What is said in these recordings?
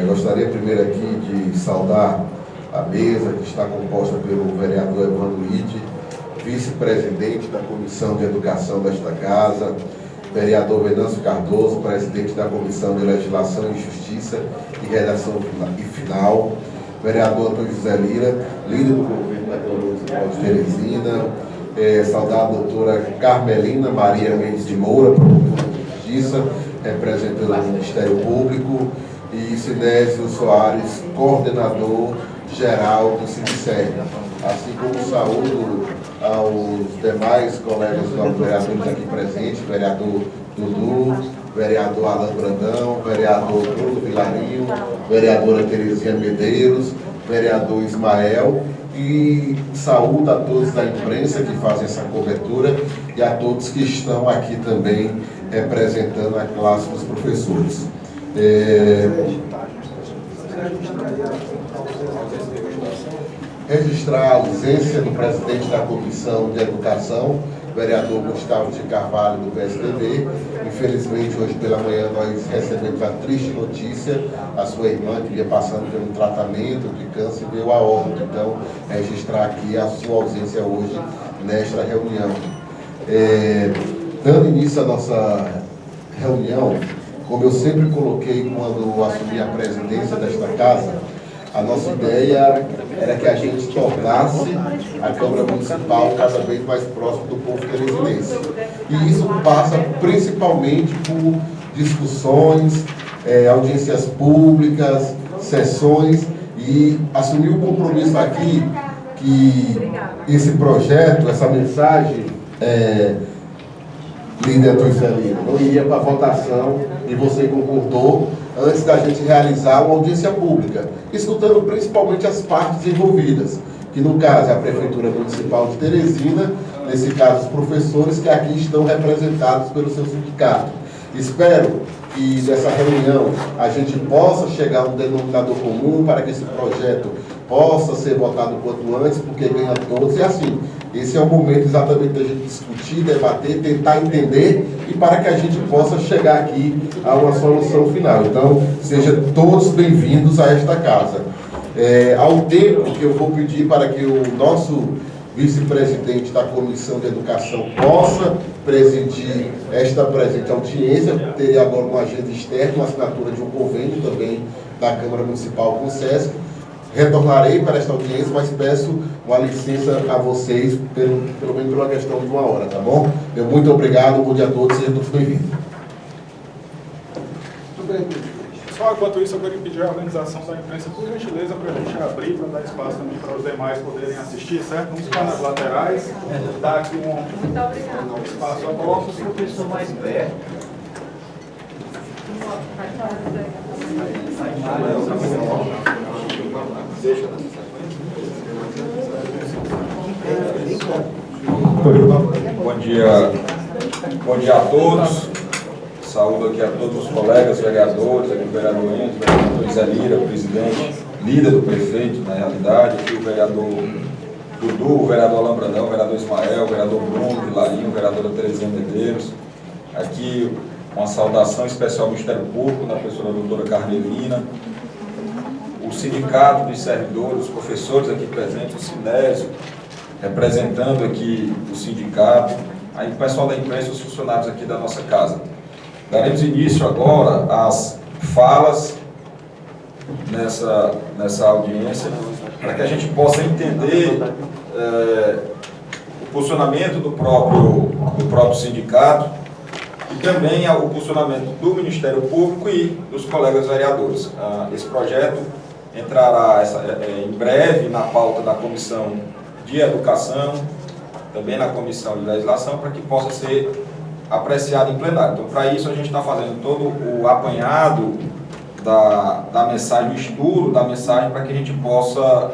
Gostaria primeiro aqui de saudar a mesa que está composta pelo vereador Evandro Luide, vice-presidente da Comissão de Educação desta Casa, vereador Venâncio Cardoso, presidente da Comissão de Legislação e Justiça e Redação Final, vereador Antônio José Lira, líder do governo da Câmara Municipal de Teresina, saudar a doutora Carmelina Maria Mendes de Moura, promotora de Justiça, representando o Ministério Público, e Sinésio Soares, coordenador geral do Sindicer. Assim como saúdo aos demais colegas vereadores aqui presentes, vereador Dudu, vereador Alain Brandão, vereador Bruno Vilarinho, vereadora Terezinha Medeiros, vereador Ismael, e saúdo a todos da imprensa que fazem essa cobertura e a todos que estão aqui também representando a classe dos professores. Registrar a ausência do presidente da Comissão de Educação, vereador Gustavo de Carvalho, do PSDB. Infelizmente, hoje pela manhã nós recebemos a triste notícia, a sua irmã que ia passando por um tratamento de câncer veio a óbito. Então, registrar aqui a sua ausência hoje nesta reunião. Dando início à nossa reunião, como eu sempre coloquei quando assumi a presidência desta casa, a nossa ideia era que a gente tornasse a Câmara Municipal cada vez mais próximo do povo teresinense. E isso passa principalmente por discussões, audiências públicas, sessões, e assumir o compromisso aqui que esse projeto, essa mensagem, líder Antônio José Lira, não iria para votação, e você concordou, antes da gente realizar uma audiência pública, escutando principalmente as partes envolvidas, que no caso é a Prefeitura Municipal de Teresina, nesse caso os professores que aqui estão representados pelo seu sindicato. Espero que nessa reunião a gente possa chegar a um denominador comum para que esse projeto possa ser votado quanto antes, porque ganha todos, e assim, esse é o momento exatamente da gente discutir, debater, tentar entender, e para que a gente possa chegar aqui a uma solução final. Então, sejam todos bem-vindos a esta casa. Ao tempo que eu vou pedir para que o nosso vice-presidente da Comissão de Educação possa presidir esta presente audiência, teria agora uma agenda externa, uma assinatura de um convênio também da Câmara Municipal com o SESC. Retornarei para esta audiência, mas peço uma licença a vocês, pelo menos por uma questão de 1 hora, tá bom? Muito obrigado, bom dia a todos, sejam todos bem-vindos. Tudo bem, pessoal, enquanto isso eu queria pedir a organização da imprensa, por gentileza, para a gente abrir, para dar espaço também para os demais poderem assistir, certo? Vamos ficar nas laterais, dar aqui um espaço a coloca o professor mais perto. Bom dia a todos. Saúdo aqui a todos os colegas vereadores, aqui o vereador Enzo, o vereador José Lira, presidente, líder do prefeito, na realidade, aqui o vereador Dudu, o vereador Alain Brandão, o vereador Ismael, o vereador Bruno Vilarinho, o vereador Terezinha Medeiros. Aqui uma saudação especial ao Ministério Público, da pessoa da doutora Carmelina, o sindicato dos servidores, os professores aqui presentes, o Sinésio, representando aqui o sindicato, aí o pessoal da imprensa e os funcionários aqui da nossa casa. Daremos início agora às falas nessa audiência, para que a gente possa entender o funcionamento do próprio sindicato e também o funcionamento do Ministério Público e dos colegas vereadores. Esse projeto entrará em breve na pauta da Comissão de Educação, também na Comissão de Legislação, para que possa ser apreciado em plenário. Então, para isso, a gente está fazendo todo o apanhado da mensagem, o estudo da mensagem, para que a gente possa,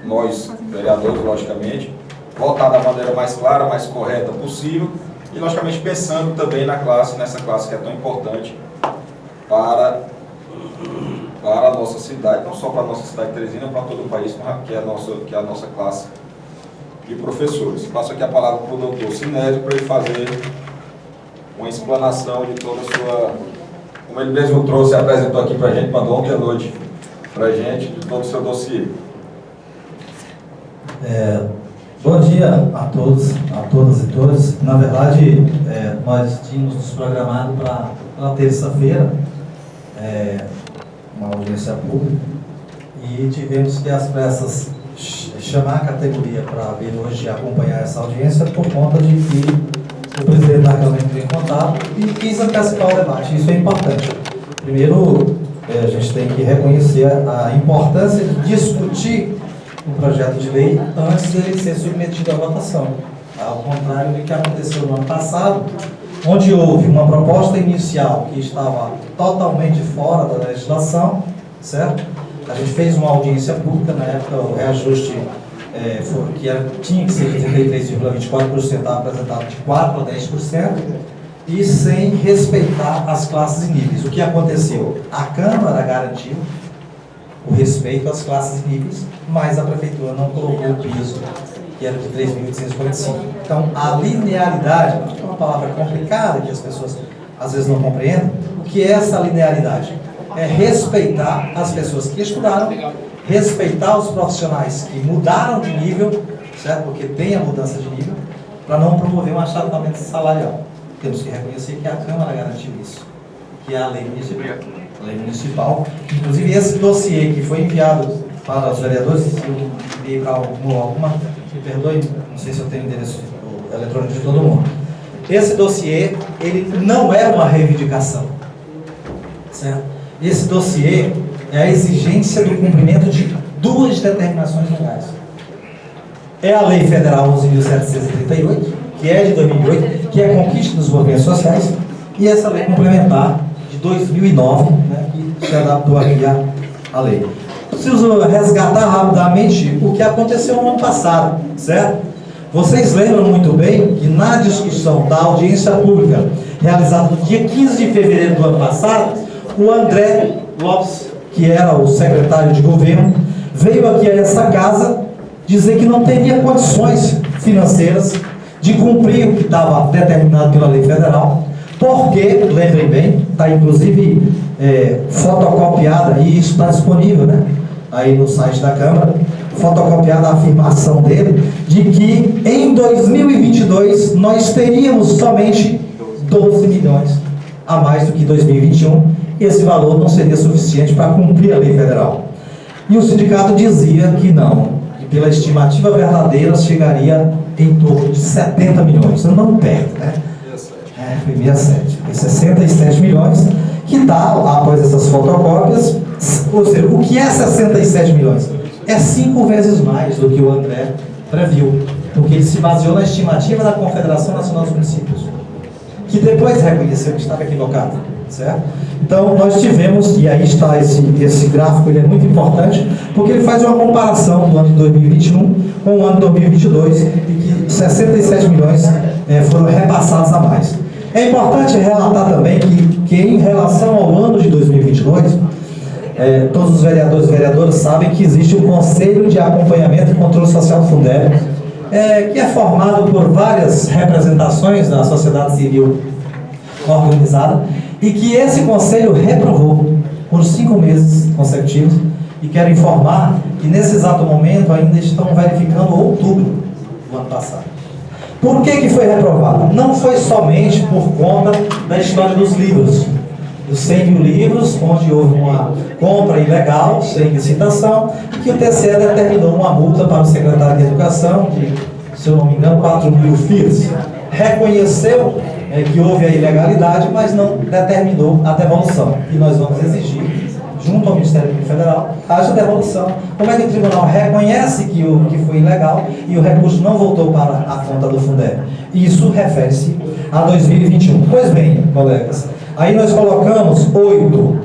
nós, vereadores, logicamente, votar da maneira mais clara, mais correta possível, e, logicamente, pensando também nessa classe que é tão importante para a nossa cidade, não só para a nossa cidade de Teresina, para todo o país, que é a nossa classe de professores. Passo aqui a palavra para o doutor Sinésio, para ele fazer uma explanação de toda a sua como ele mesmo trouxe e apresentou aqui para a gente, mandou ontem à noite para a gente, de todo o seu dossiê. Bom dia a todos, a todas e todos. Na verdade, nós tínhamos nos programado para terça-feira uma audiência pública e tivemos que às pressas chamar a categoria para vir hoje acompanhar essa audiência por conta de que o presidente da Câmara entrou em contato e quis antecipar o debate. Isso é importante. Primeiro, a gente tem que reconhecer a importância de discutir um projeto de lei antes dele ser submetido à votação. Ao contrário do que aconteceu no ano passado, onde houve uma proposta inicial que estava totalmente fora da legislação, certo? A gente fez uma audiência pública, na época o reajuste tinha que ser de 33,24%, estava apresentado de 4% a 10%, e sem respeitar as classes e níveis. O que aconteceu? A Câmara garantiu o respeito às classes e níveis, mas a Prefeitura não colocou o piso, que era de 3.845. Então, a linearidade, que é uma palavra complicada que as pessoas às vezes não compreendem, o que é essa linearidade? É respeitar as pessoas que estudaram, respeitar os profissionais que mudaram de nível, certo? Porque tem a mudança de nível, para não promover um achatamento salarial. Temos que reconhecer que a Câmara garantiu isso, que é a lei municipal. A lei municipal. Inclusive, esse dossiê que foi enviado para os vereadores, se eu enviei para alguma, me perdoe, não sei se eu tenho o endereço eletrônico de todo mundo. Esse dossiê, ele não é uma reivindicação, certo? Esse dossiê é a exigência do cumprimento de duas determinações legais. É a Lei Federal 11.738, que é de 2008, que é a conquista dos movimentos sociais, e essa lei complementar de 2009, né, que se adaptou aqui à lei. Preciso resgatar rapidamente o que aconteceu no ano passado, certo? Vocês lembram muito bem que na discussão da audiência pública realizada no dia 15 de fevereiro do ano passado, o André Lopes, que era o secretário de governo, veio aqui a essa casa dizer que não teria condições financeiras de cumprir o que estava determinado pela lei federal, porque, lembrem bem, está inclusive fotocopiada, e isso está disponível, né, aí no site da Câmara, fotocopiada a afirmação dele, de que em 2022 nós teríamos somente 12 milhões a mais do que 2021, e esse valor não seria suficiente para cumprir a lei federal. E o sindicato dizia que não, que pela estimativa verdadeira chegaria em torno de 70 milhões, não perto, né? Foi 67, foi 67 milhões, que está, após essas fotocópias, ou seja, o que é 67 milhões? É 5 vezes mais do que o André previu, porque ele se baseou na estimativa da Confederação Nacional dos Municípios, que depois reconheceu que estava equivocado, certo? Então, nós tivemos, e aí está esse gráfico, ele é muito importante, porque ele faz uma comparação do ano de 2021 com o ano de 2022, e que 67 milhões foram repassados a mais. É importante relatar também que em relação ao ano de 2022, todos os vereadores e vereadoras sabem que existe um Conselho de Acompanhamento e Controle Social do Fundeb, que é formado por várias representações da sociedade civil organizada, e que esse conselho reprovou por 5 meses consecutivos, e quero informar que nesse exato momento ainda estão verificando outubro do ano passado. Por que foi reprovado? Não foi somente por conta da história dos livros, dos 100 mil livros, onde houve uma compra ilegal, sem licitação, e que o TCE determinou uma multa para o secretário de Educação, de, se eu não me engano, 4 mil FIIs. Reconheceu que houve a ilegalidade, mas não determinou a devolução. E nós vamos exigir, junto ao Ministério Público Federal, haja devolução. Como é que o tribunal reconhece que foi ilegal e o recurso não voltou para a conta do Fundeb? Isso refere-se a 2021. Pois bem, colegas, aí nós colocamos 8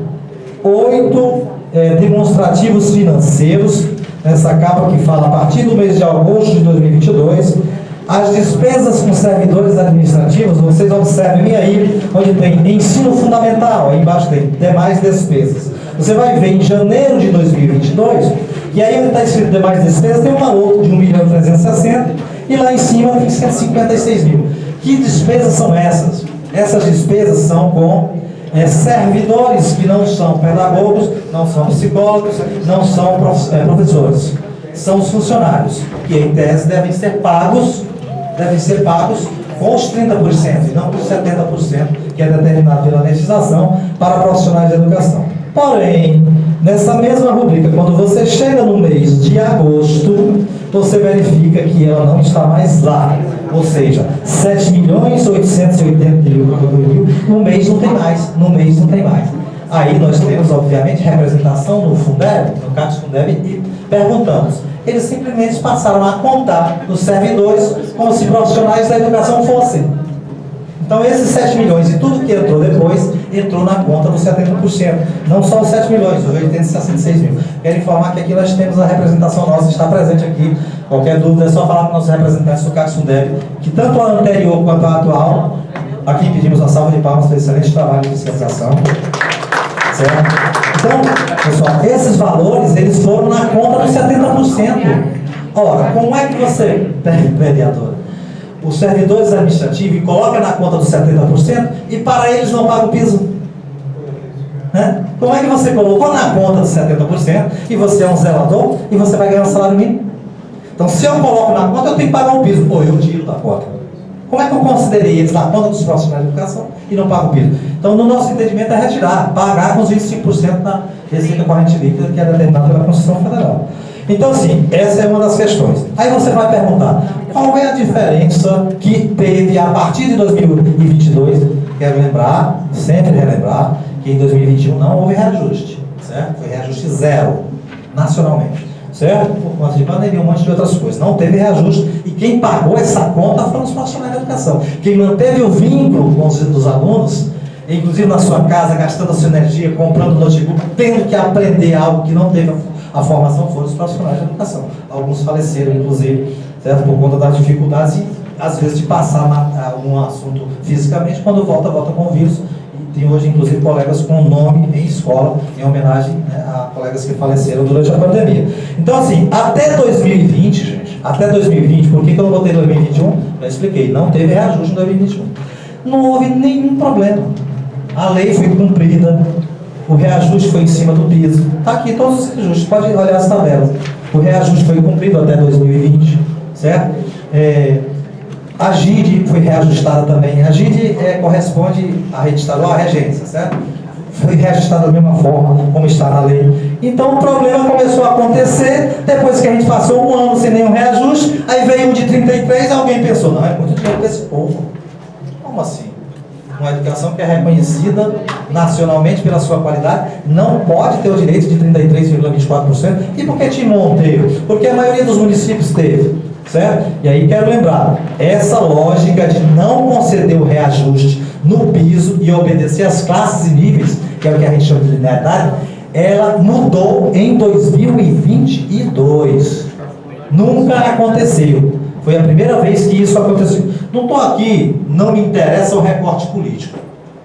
demonstrativos financeiros nessa capa que fala a partir do mês de agosto de 2022, as despesas com servidores administrativos. Vocês observem bem aí, onde tem ensino fundamental, aí embaixo tem demais despesas. Você vai ver em janeiro de 2022, e aí onde está escrito demais despesas, tem um valor de 1.360.000, e lá em cima tem 156 mil. Que despesas são essas? Essas despesas são com servidores que não são pedagogos, não são psicólogos, não são professores. São os funcionários, que em tese devem ser pagos com os 30% e não com os 70%, que é determinado pela legislação para profissionais de educação. Porém, nessa mesma rubrica, quando você chega no mês de agosto, você verifica que ela não está mais lá. Ou seja, 7.880.000, no mês não tem mais. Aí nós temos, obviamente, representação no Fundeb, no CAPES Fundeb, e perguntamos. Eles simplesmente passaram a contar os servidores como se profissionais da educação fossem. Então, esses 7 milhões e tudo que entrou depois, entrou na conta dos 70%. Não só os 7 milhões, os 866 mil. Quero informar que aqui nós temos a representação nossa, está presente aqui. Qualquer dúvida é só falar com nossos representantes do CAPES Fundeb, que tanto a anterior quanto a atual, aqui pedimos uma salva de palmas pelo excelente trabalho de fiscalização. Certo? Então, pessoal, esses valores, eles foram na conta dos 70%. Ora, como é que você, vereadora, os servidores administrativos e coloca na conta dos 70% e para eles não paga o piso? Né? Como é que você colocou na conta dos 70% e você é um zelador e você vai ganhar um salário mínimo? Então, se eu coloco na conta, eu tenho que pagar o piso. Ou eu tiro da conta. Como é que eu considerei eles na conta dos profissionais de educação e não pago o piso? Então, no nosso entendimento é retirar, pagar com os 25% da receita corrente líquida que é determinada pela Constituição Federal. Então, assim, essa é uma das questões. Aí você vai perguntar, qual é a diferença que teve a partir de 2022? Quero lembrar, sempre relembrar, que em 2021 não houve reajuste, certo? Foi reajuste zero, nacionalmente. Certo? Por conta de pandemia, um monte de outras coisas. Não teve reajuste. E quem pagou essa conta foram os profissionais da educação. Quem manteve o vínculo com os alunos, inclusive na sua casa, gastando a sua energia, comprando notebook, tendo que aprender algo que não teve a formação, foram os profissionais da educação. Alguns faleceram, inclusive, certo? Por conta das dificuldades e, às vezes, de passar um assunto fisicamente, quando volta com o vírus. Tem hoje, inclusive, colegas com nome em escola, em homenagem, né, a colegas que faleceram durante a pandemia. Então, assim, até 2020, gente, por que eu não botei 2021? Já expliquei, não teve reajuste em 2021. Não houve nenhum problema. A lei foi cumprida, o reajuste foi em cima do piso. Está aqui todos os reajustes, pode olhar as tabelas. O reajuste foi cumprido até 2020, certo? A GID foi reajustada também. A GID corresponde à rede estadual, à regência, certo? Foi reajustada da mesma forma como está na lei. Então o problema começou a acontecer depois que a gente passou um ano sem nenhum reajuste, aí veio um de 33, alguém pensou, não, é muito dinheiro para esse povo. Como assim? Uma educação que é reconhecida nacionalmente pela sua qualidade, não pode ter o direito de 33,24%. E por que Timon teve? Porque a maioria dos municípios teve. Certo? E aí quero lembrar, essa lógica de não conceder o reajuste no piso e obedecer às classes e níveis, que é o que a gente chama de linearidade, ela mudou em 2022. Nunca aconteceu. Foi a primeira vez que isso aconteceu. Não estou aqui, não me interessa o recorte político.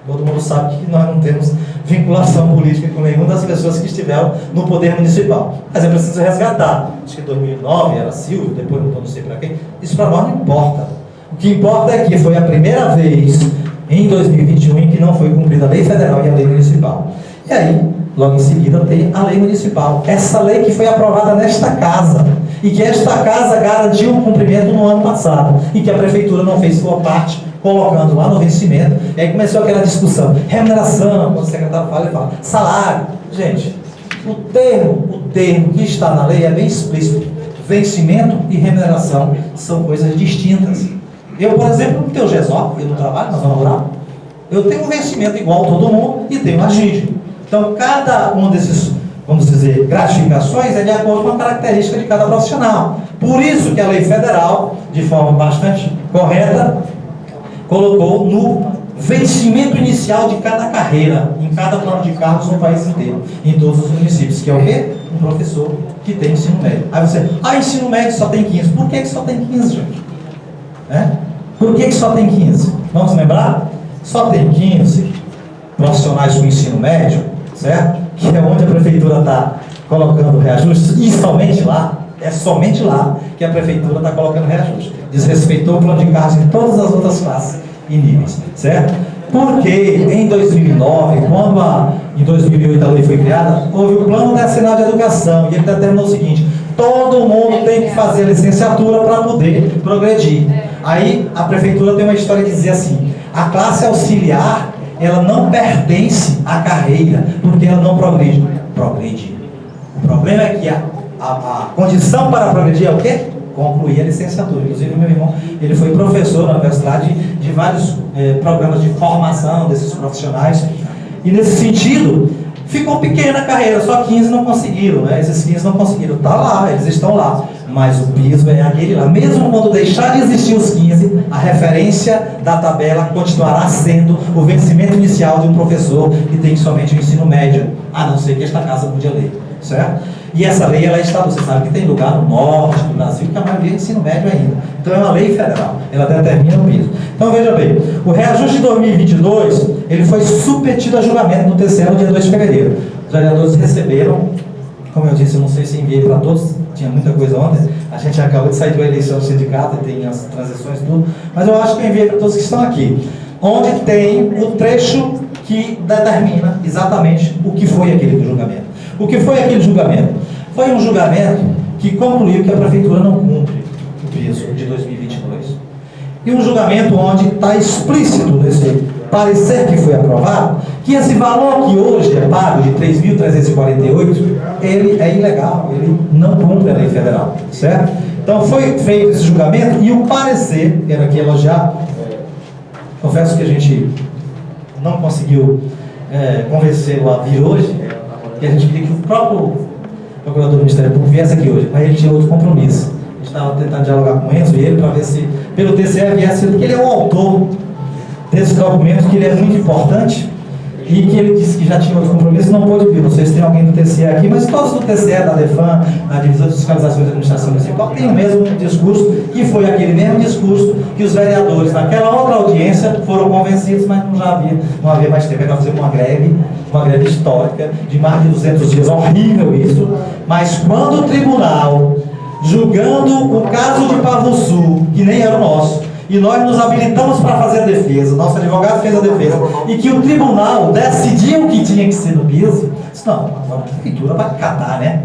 Todo mundo sabe que nós não temos vinculação política com nenhuma das pessoas que estiveram no poder municipal. Mas é preciso resgatar. Acho que em 2009 era Silvio, depois não sei para quem. Isso para nós não importa. O que importa é que foi a primeira vez em 2021 em que não foi cumprida a lei federal e a lei municipal. E aí, logo em seguida, tem a lei municipal. Essa lei que foi aprovada nesta casa. E que esta casa garantiu o cumprimento no ano passado. E que a prefeitura não fez sua parte, colocando lá no vencimento. E aí começou aquela discussão. Remuneração, quando o secretário fala, ele fala. Salário. Gente, o termo que está na lei é bem explícito. Vencimento e remuneração são coisas distintas. Eu, por exemplo, não tenho GESOP, eu não trabalho na zona rural. Eu tenho um vencimento igual a todo mundo e tenho a GID. Então, cada um desses, vamos dizer, gratificações é de acordo com a característica de cada profissional. Por isso que a lei federal, de forma bastante correta, colocou no vencimento inicial de cada carreira, em cada plano de cargos no país inteiro, em todos os municípios, que é o quê? Um professor que tem ensino médio. Aí você, ensino médio só tem 15. Por que só tem 15, gente? Por que só tem 15? Vamos lembrar? Só tem 15 profissionais com ensino médio, certo? Que é onde a prefeitura está colocando reajuste, e somente lá, é somente lá que a prefeitura está colocando reajuste. Desrespeitou o plano de cargos em todas as outras classes e níveis, certo? Porque em 2009, em 2008 a lei foi criada, houve o Plano Nacional de Educação, e ele determinou o seguinte: todo mundo tem que fazer licenciatura para poder progredir. Aí a prefeitura tem uma história de dizer assim: a classe auxiliar, ela não pertence à carreira, porque ela não progride. O problema é que a condição para progredir é o quê? Concluir a licenciatura. Inclusive, meu irmão, ele foi professor na universidade de vários programas de formação desses profissionais, e nesse sentido, ficou pequena a carreira, só 15 não conseguiram, né? Esses 15 não conseguiram, tá lá, eles estão lá, mas o piso é aquele lá. Mesmo quando deixar de existir os 15, a referência da tabela continuará sendo o vencimento inicial de um professor que tem somente o ensino médio, a não ser que esta casa mude a lei, certo? E essa lei, ela é estadual. Você sabe que tem lugar no norte do Brasil que a maioria é ensino médio ainda. Então é uma lei federal, ela determina o piso. Então veja bem, o reajuste de 2022, ele foi submetido a julgamento no TCE no dia 2 de fevereiro. Os vereadores receberam, como eu disse, eu não sei se enviei para todos, tinha muita coisa ontem, a gente acabou de sair da eleição do sindicato e tem as transições e tudo, mas eu acho que eu enviei para todos que estão aqui, onde tem o trecho que determina exatamente o que foi aquele julgamento. O que foi aquele julgamento? Foi um julgamento que concluiu que a prefeitura não cumpre o piso de 2022. E um julgamento onde está explícito nesse parecer que foi aprovado, que esse valor que hoje é pago de 3.348, ele é ilegal, ele não cumpre a lei federal, certo? Então foi feito esse julgamento e o parecer, quero aqui elogiar, confesso que a gente não conseguiu convencê-lo a vir hoje, que a gente queria que o próprio procurador do Ministério Público viesse aqui hoje, mas ele tinha outro compromisso. A gente estava tentando dialogar com o Enzo e ele para ver se pelo TCE viesse, porque ele é o autor desse documento, que ele é muito importante e que ele disse que já tinha outro compromisso, não pôde vir. Vocês têm alguém do TCE aqui, mas todos do TCE, da DEFAN, da Divisão de Fiscalização da Administração Municipal, tem o mesmo discurso, que foi aquele mesmo discurso que os vereadores naquela outra audiência foram convencidos, mas não havia mais tempo. Nós fizemos uma greve histórica de mais de 200 dias, horrível isso, mas quando o tribunal, julgando o caso de Pavussu, que nem era o nosso, e nós nos habilitamos para fazer a defesa, nosso advogado fez a defesa, e que o tribunal decidiu que tinha que ser no piso, disse: não, agora a prefeitura vai catar, né?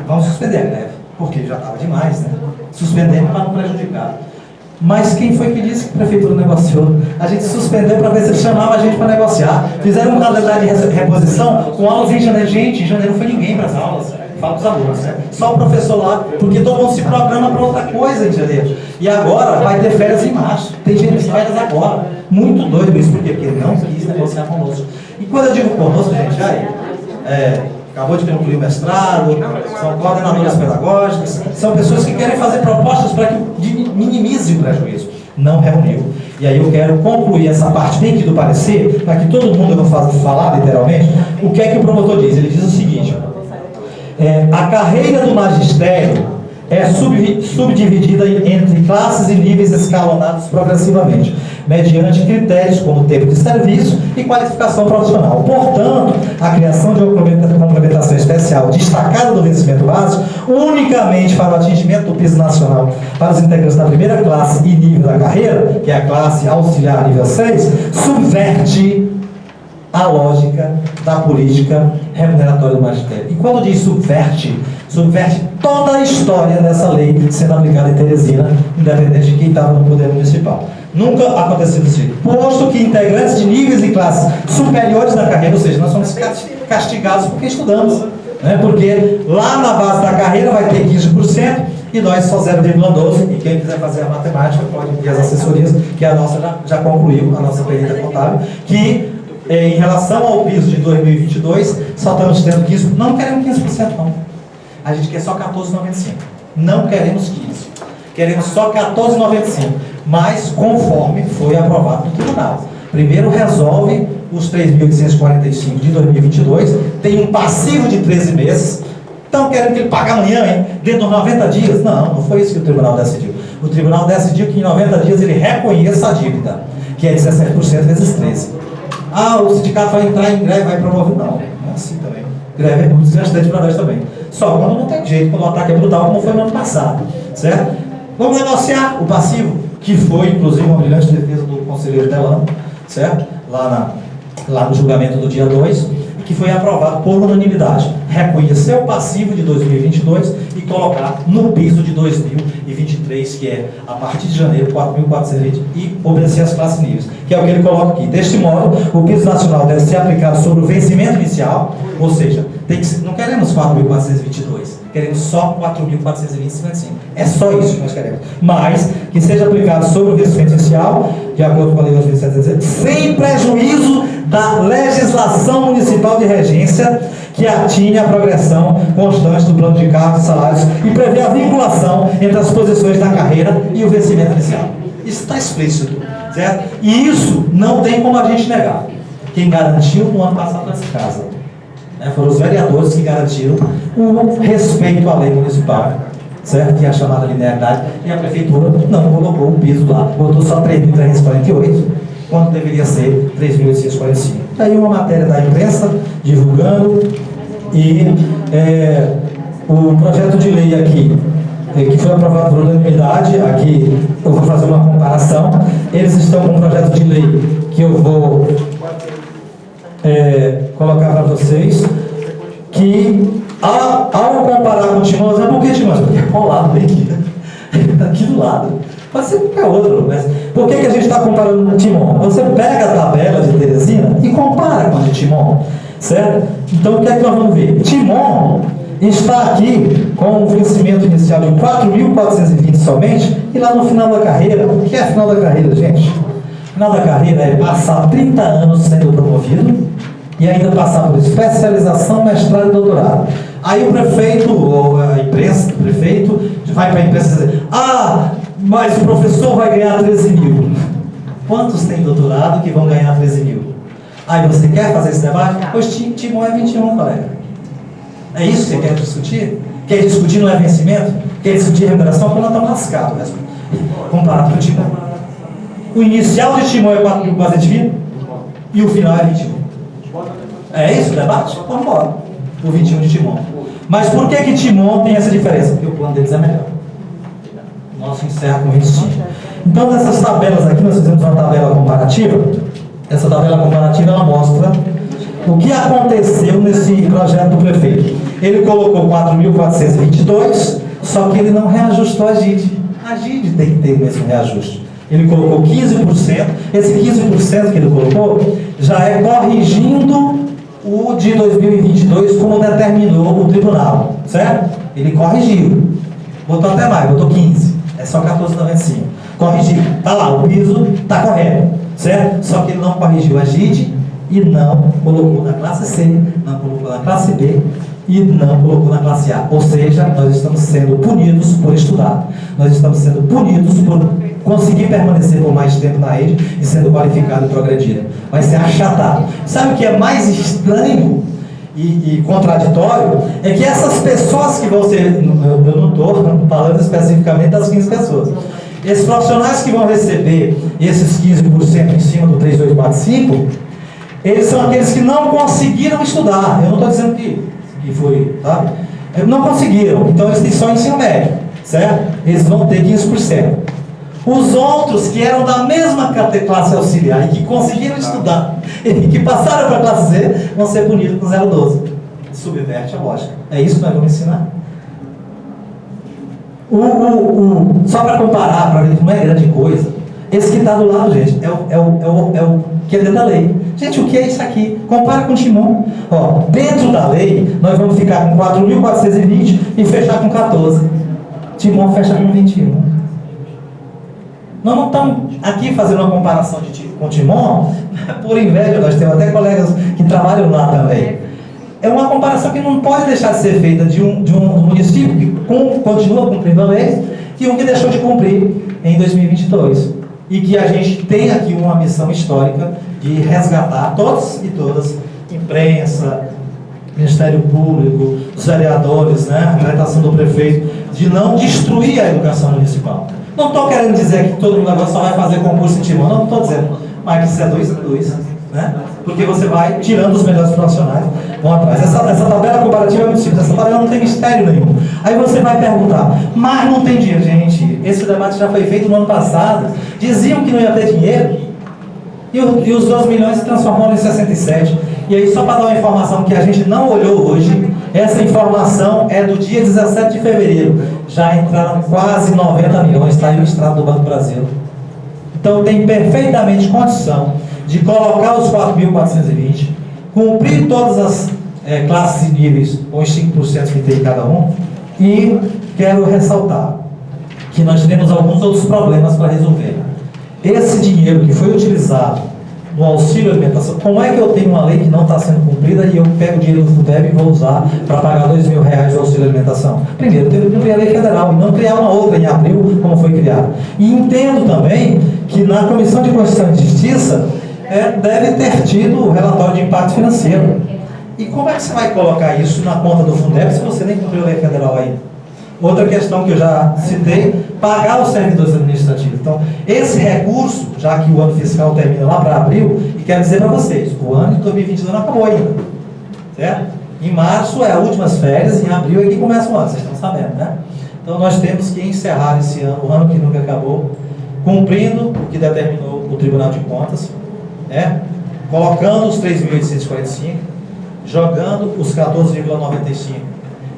Vamos suspender a greve, porque já estava demais, né? Suspendemos para não prejudicar. Mas quem foi que disse que a prefeitura negociou? A gente suspendeu para ver se ele chamava a gente para negociar. Fizeram uma modalidade de reposição com aulas em janeiro. Gente, em janeiro não foi ninguém para as aulas. Fala dos alunos, né? Só o professor lá, porque todo mundo se programa para outra coisa em janeiro. E agora vai ter férias em março. Tem gente de férias agora. Muito doido isso, por quê? Porque não quis negociar conosco. E quando eu digo conosco, gente, aí, acabou de concluir o mestrado, são coordenadoras pedagógicas, são pessoas que querem fazer propostas para que minimize o prejuízo. Não reuniu. E aí eu quero concluir essa parte bem aqui do parecer, para que todo mundo, eu vou falar literalmente, o que é que o promotor diz? Ele diz o seguinte: a carreira do magistério é subdividida entre classes e níveis escalonados progressivamente, mediante critérios como tempo de serviço e qualificação profissional. Portanto, a criação de uma complementação especial destacada do vencimento básico, unicamente para o atingimento do piso nacional para os integrantes da primeira classe e nível da carreira, que é a classe auxiliar nível 6, subverte a lógica da política remuneratória do magistério. E quando diz subverte toda a história dessa lei sendo aplicada em Teresina, independente de quem estava no poder municipal. Nunca aconteceu isso. Posto que integrantes de níveis e classes superiores na carreira, ou seja, nós somos castigados porque estudamos, né? Porque lá na base da carreira vai ter 15% e nós só 0,12%. E quem quiser fazer a matemática pode ir às assessorias, que a nossa já concluiu, a nossa perita contábil, que em relação ao piso de 2022, só estamos tendo 15%. Não queremos 15%, não. A gente quer só 14,95%. Não queremos 15%. Queremos só 14,95%. Mas conforme foi aprovado no tribunal. Primeiro resolve os 3.845 de 2022. Tem um passivo de 13 meses. Então querem que ele pague amanhã, hein? Dentro dos 90 dias? Não foi isso que o tribunal decidiu. O tribunal decidiu que em 90 dias ele reconheça a dívida, que é 17% vezes 13. O sindicato vai entrar em greve, vai promover. Não é assim também. Greve é muito desgastante para nós também. Só quando não tem jeito, quando o ataque é brutal, como foi no ano passado. Certo? Vamos negociar o passivo, que foi, inclusive, uma brilhante defesa do conselheiro Delano, certo? Lá no julgamento do dia 2, que foi aprovado por unanimidade. Reconhecer o passivo de 2022 e colocar no piso de 2023, que é, a partir de janeiro, 4.420, e obedecer as classes níveis, que é o que ele coloca aqui. Deste modo, o piso nacional deve ser aplicado sobre o vencimento inicial, ou seja, não queremos 4.422, queremos só 4.425. É só isso que nós queremos. Mas que seja aplicado sobre o vencimento inicial, de acordo com a Lei 8.717, sem prejuízo da legislação municipal de regência, que atinge a progressão constante do plano de cargos e salários e prevê a vinculação entre as posições da carreira e o vencimento inicial. Isso está explícito, certo? E isso não tem como a gente negar. Quem garantiu no ano passado nessa casa, né, foram os vereadores que garantiram o respeito à lei municipal, certo? Que é a chamada linearidade, e a prefeitura não colocou o piso lá, botou só 3.348, quando deveria ser 3.845. Daí uma matéria da imprensa divulgando, e o projeto de lei aqui, que foi aprovado por unanimidade, aqui eu vou fazer uma comparação. Eles estão com um projeto de lei que eu vou colocar para vocês, que ao comparar com o Timóteo, sabe por que, Timóteo? Porque é colado bem aqui do lado. Pode ser qualquer outro, mas por que a gente está comparando com o Timon? Você pega a tabela de Teresina e compara com a de Timon, certo? Então o que é que nós vamos ver? Timon está aqui com um vencimento inicial de 4.420 somente, e lá no final da carreira, o que é final da carreira, gente? Final da carreira é passar 30 anos sendo promovido e ainda passar por especialização, mestrado e doutorado. Aí o prefeito, ou a imprensa, o prefeito, vai para a imprensa e dizer: mas o professor vai ganhar 13 mil. Quantos tem doutorado que vão ganhar 13 mil? Aí você quer fazer esse debate? Pois Timon é 21, colega. É isso que você quer discutir? Quer discutir não é vencimento? Quer discutir remuneração? Porque nós estamos lascados mesmo. Comparado com o Timon. O inicial de Timon é 4.420 e o final é 21. É isso o debate? Vamos embora. O 21 de Timon. Mas por que Timon tem essa diferença? Porque o plano deles é melhor. Nosso encerra com 25. Então, nessas tabelas aqui, nós fizemos uma tabela comparativa. Essa tabela comparativa, ela mostra o que aconteceu nesse projeto do prefeito. Ele colocou 4.422, só que ele não reajustou a GID. A GID tem que ter o mesmo reajuste. Ele colocou 15%. Esse 15% que ele colocou já é corrigindo o de 2022, como determinou o tribunal, certo? Ele corrigiu. Botou até mais, botou 15. É só 14,95. Corrigiu. Está lá, o piso está correto, certo? Só que ele não corrigiu a GID e não colocou na classe C, não colocou na classe B e não colocou na classe A. Ou seja, nós estamos sendo punidos por estudar. Nós estamos sendo punidos por conseguir permanecer por mais tempo na rede e sendo qualificado e progredir. Vai ser achatado. Sabe o que é mais estranho e contraditório? É que essas pessoas que vão ser, eu não estou falando especificamente das 15 pessoas, esses profissionais que vão receber esses 15% em cima do 3245, eles são aqueles que não conseguiram estudar. Eu não estou dizendo que foi, tá? Não conseguiram, então eles têm só ensino médio, certo? Eles vão ter 15%. Os outros que eram da mesma classe auxiliar e que conseguiram estudar e que passaram para a classe C vão ser punidos com 0,12. Subverte a lógica. É isso que nós vamos ensinar. Só para comparar, para ver que não é grande coisa, esse que está do lado, gente, é o que é dentro da lei. Gente, o que é isso aqui? Compara com o Timon. Ó, dentro da lei, nós vamos ficar com 4.420 e fechar com 14. Timon fecha com 21. Nós não estamos aqui fazendo uma comparação com o Timon por inveja, nós temos até colegas que trabalham lá também. É uma comparação que não pode deixar de ser feita de um município que continua cumprindo a lei e um que deixou de cumprir em 2022. E que a gente tem aqui uma missão histórica de resgatar todos e todas, imprensa, Ministério Público, os vereadores, né, a representação do prefeito, de não destruir a educação municipal. Não estou querendo dizer que todo mundo agora só vai fazer concurso em Timon, não estou dizendo, mas que isso é 2 a 2, né? Porque você vai tirando os melhores profissionais, vão atrás. Essa tabela comparativa é muito simples, essa tabela não tem mistério nenhum. Aí você vai perguntar, mas não tem dinheiro, gente, esse debate já foi feito no ano passado, diziam que não ia ter dinheiro, e os 2 milhões se transformaram em 67. E aí, só para dar uma informação que a gente não olhou hoje, essa informação é do dia 17 de fevereiro. Já entraram quase 90 milhões, está aí o extrato do Banco do Brasil. Então, tem perfeitamente condição de colocar os 4.420, cumprir todas as classes e níveis, com os 5% que tem cada um, e quero ressaltar que nós temos alguns outros problemas para resolver. Esse dinheiro que foi utilizado no auxílio alimentação, como é que eu tenho uma lei que não está sendo cumprida e eu pego o dinheiro do Fundeb e vou usar para pagar R$2.000 de auxílio alimentação? Primeiro, teve que criar a lei federal e não criar uma outra em abril, como foi criada. E entendo também que na Comissão de Constituição e Justiça deve ter tido o relatório de impacto financeiro. E como é que você vai colocar isso na conta do Fundeb se você nem cumpriu a lei federal aí? Outra questão que eu já citei, pagar os servidores administrativos. Então, esse recurso, já que o ano fiscal termina lá para abril, e quero dizer para vocês, o ano de 2022 não acabou ainda, certo? Em março é as últimas férias, em abril é que começa o ano, vocês estão sabendo, né? Então, nós temos que encerrar esse ano, o ano que nunca acabou, cumprindo o que determinou o Tribunal de Contas, colocando os 3.845, jogando os 14,95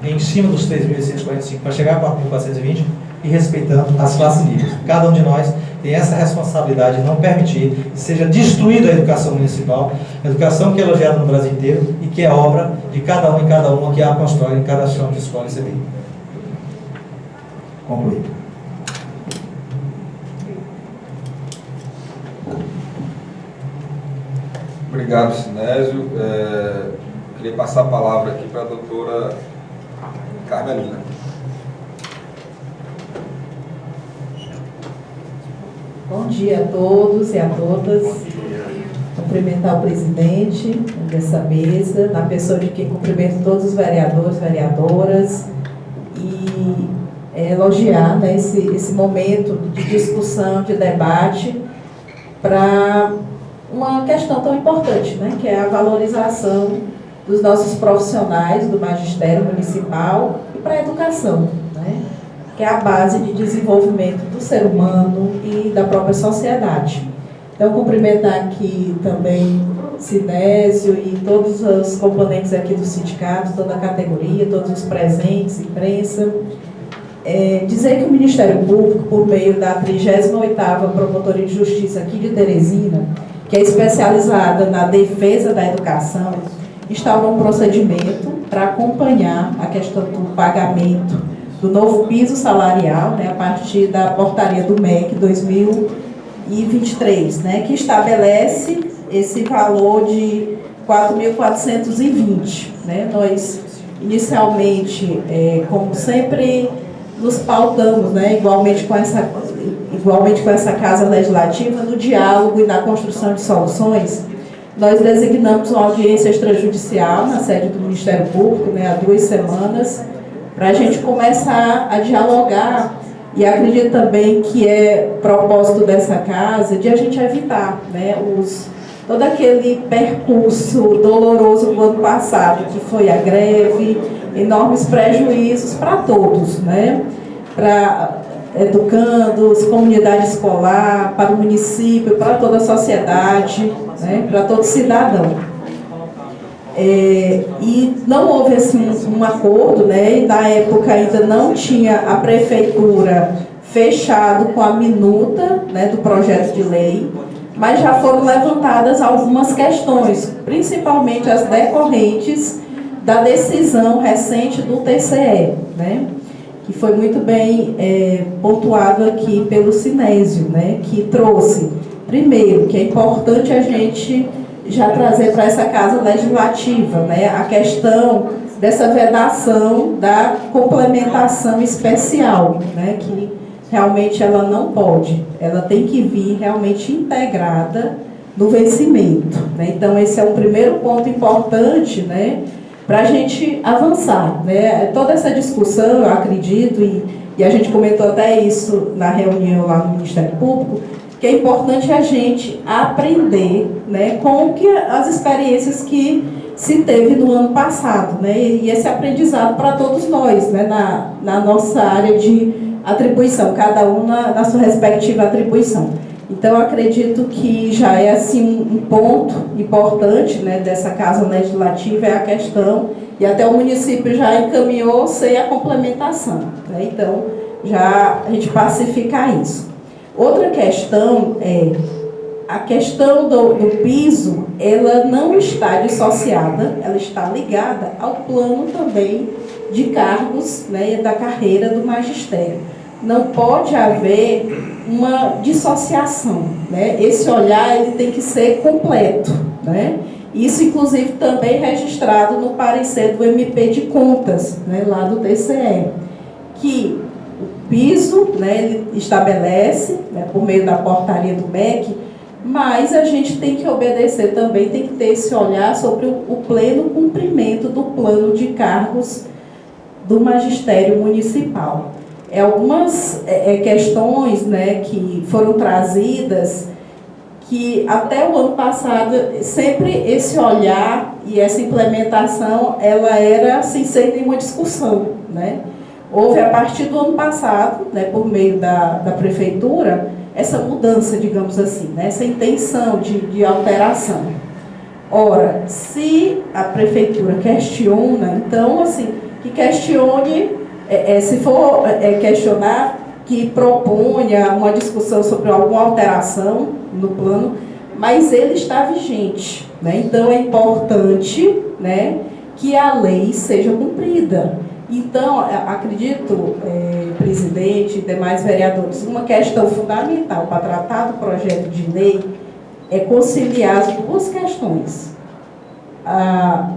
em cima dos 3.645 para chegar a 4.420 e respeitando as classes níveis. Cada um de nós tem essa responsabilidade de não permitir que seja destruída a educação municipal, a educação que é elogiada no Brasil inteiro e que é obra de cada um e cada uma que a constrói em cada chão de escola e CBI. Concluí. Obrigado, Sinésio. Queria passar a palavra aqui para a doutora Carmelina. Bom dia a todos e a todas. Cumprimentar o presidente dessa mesa, na pessoa de quem cumprimento todos os vereadores, vereadoras, e elogiar, né, esse momento de discussão, de debate, para uma questão tão importante, né, que é a valorização dos nossos profissionais do magistério municipal e para a educação, né? Que é a base de desenvolvimento do ser humano e da própria sociedade. Então, cumprimentar aqui também Sinésio e todos os componentes aqui do sindicato, toda a categoria, todos os presentes, imprensa. Dizer que o Ministério Público, por meio da 38ª Promotoria de Justiça aqui de Teresina, que é especializada na defesa da educação, instaurou um procedimento para acompanhar a questão do pagamento do novo piso salarial, né, a partir da portaria do MEC 2023, né, que estabelece esse valor de 4.420. Né? Nós, inicialmente, como sempre, nos pautamos, né, igualmente com essa Casa Legislativa, no diálogo e na construção de soluções. Nós designamos uma audiência extrajudicial na sede do Ministério Público, né, há 2 semanas, para a gente começar a dialogar, e acredito também que é propósito dessa casa de a gente evitar, né, todo aquele percurso doloroso do ano passado, que foi a greve, enormes prejuízos para todos, né, para educandos, comunidade escolar, para o município, para toda a sociedade, né, para todo cidadão. E não houve assim, um acordo, né, e na época ainda não tinha a prefeitura fechado com a minuta, né, do projeto de lei, mas já foram levantadas algumas questões, principalmente as decorrentes da decisão recente do TCE, né, que foi muito bem pontuado aqui pelo Sinésio, né, que trouxe, primeiro, que é importante a gente já trazer para essa Casa Legislativa, né, a questão dessa vedação da complementação especial, né, que realmente ela não pode, ela tem que vir realmente integrada no vencimento, né. Então esse é um primeiro ponto importante, né, para a gente avançar, né. Toda essa discussão, eu acredito, e a gente comentou até isso na reunião lá no Ministério Público, que é importante a gente aprender, né, com as experiências que se teve no ano passado, né, e esse aprendizado para todos nós, né, na nossa área de atribuição, cada um na sua respectiva atribuição. Então, eu acredito que já é assim, um ponto importante, né, dessa Casa Legislativa, é a questão, e até o município já encaminhou sem a complementação, né? Então, já a gente pacificar isso. Outra questão é a questão do piso, ela não está dissociada, ela está ligada ao plano também de cargos, né, da carreira do magistério. Não pode haver uma dissociação, né? Esse olhar ele tem que ser completo, né? Isso, inclusive, também registrado no parecer do MP de Contas, né, lá do TCE, que o piso, né, ele estabelece, né, por meio da portaria do MEC, mas a gente tem que obedecer também, tem que ter esse olhar sobre o pleno cumprimento do plano de cargos do magistério municipal. Algumas questões, né, que foram trazidas, que até o ano passado, sempre esse olhar e essa implementação, ela era assim, sem nenhuma discussão, né? Houve, a partir do ano passado, né, por meio da prefeitura, essa mudança, digamos assim, né, essa intenção de alteração. Ora, se a prefeitura questiona, então, assim, que questione, se for questionar, que proponha uma discussão sobre alguma alteração no plano, mas ele está vigente, né? Então, é importante, né, que a lei seja cumprida. Então, acredito, presidente e demais vereadores, uma questão fundamental para tratar do projeto de lei é conciliar as duas questões.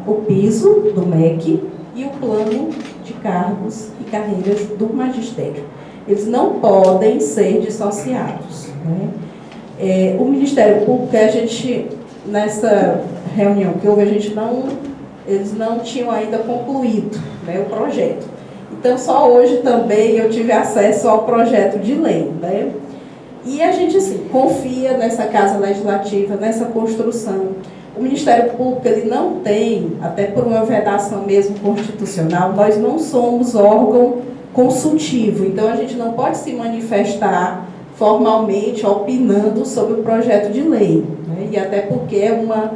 O piso do MEC e o plano de cargos e carreiras do magistério. Eles não podem ser dissociados, né? O Ministério Público, a gente, nessa reunião que houve, eles não tinham ainda concluído, né, o projeto. Então, só hoje também eu tive acesso ao projeto de lei, né? E a gente, assim, confia nessa Casa Legislativa, nessa construção. O Ministério Público, ele não tem, até por uma vedação mesmo constitucional, nós não somos órgão consultivo, então a gente não pode se manifestar formalmente, opinando sobre o projeto de lei, né? E até porque é uma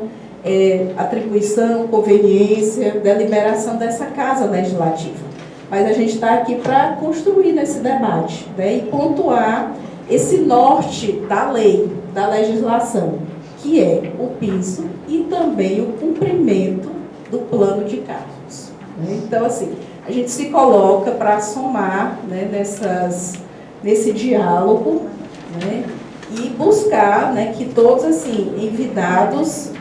atribuição, conveniência, deliberação dessa Casa Legislativa. Mas a gente está aqui para construir nesse debate, né, e pontuar esse norte da lei, da legislação, que é o piso e também o cumprimento do plano de cargos, né? Então, assim, a gente se coloca para somar, né, nesse diálogo, né, e buscar, né, que todos, assim, envidados,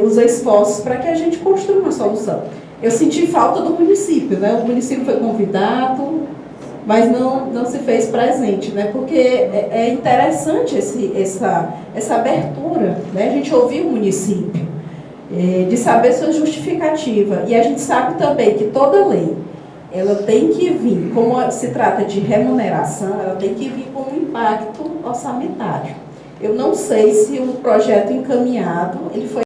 os esforços para que a gente construa uma solução. Eu senti falta do município, né? O município foi convidado, mas não se fez presente, né? Porque é interessante essa abertura, né? A gente ouvir o município, de saber sua justificativa. E a gente sabe também que toda lei, ela tem que vir, como se trata de remuneração, ela tem que vir com um impacto orçamentário. Eu não sei se o projeto encaminhado, ele foi